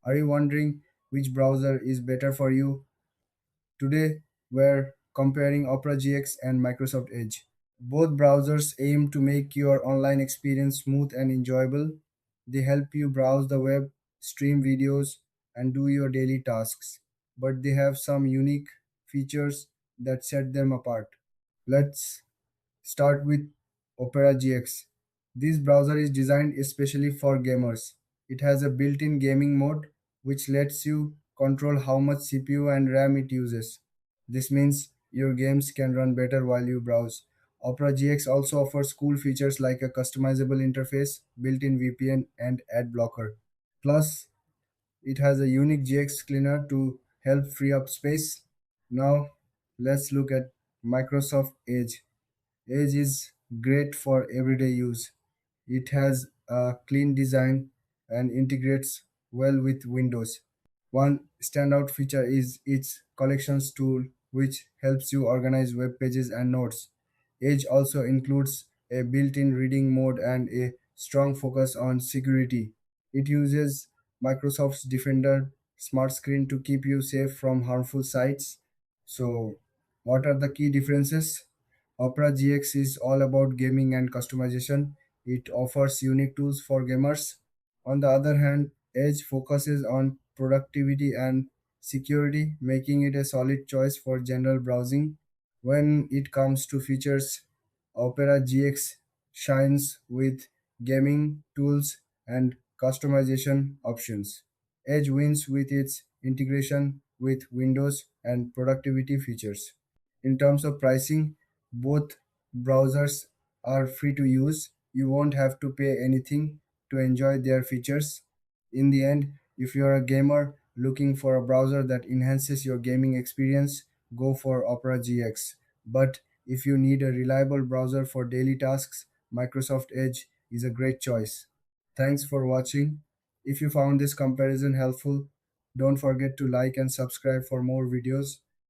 Are you wondering which browser is better for you? Today, we're comparing Opera GX and Microsoft Edge. Both browsers aim to make your online experience smooth and enjoyable. They help you browse the web, stream videos, and do your daily tasks. But they have some unique features that set them apart. Let's start with Opera GX. This browser is designed especially for gamers. It has a built-in gaming mode which lets you control how much CPU and RAM it uses. This means your games can run better while you browse. Opera GX also offers cool features like a customizable interface, built-in VPN, and ad blocker. Plus, it has a unique GX cleaner to help free up space. Now, let's look at Microsoft Edge. Edge is great for everyday use. It has a clean design and integrates well with Windows. One standout feature is its collections tool, which helps you organize web pages and notes. Edge also includes a built in reading mode and a strong focus on security. It uses Microsoft's Defender smart screen to keep you safe from harmful sites. So, what are the key differences? Opera GX is all about gaming and customization. It offers unique tools for gamers. On the other hand, Edge focuses on productivity and security, making it a solid choice for general browsing. When it comes to features, Opera GX shines with gaming tools and customization options. Edge wins with its integration with Windows and productivity features. In terms of pricing, both browsers are free to use. You won't have to pay anything to enjoy their features. In the end, if you're a gamer looking for a browser that enhances your gaming experience, go for Opera GX. But if you need a reliable browser for daily tasks, Microsoft Edge is a great choice. Thanks for watching. If you found this comparison helpful, don't forget to like and subscribe for more videos.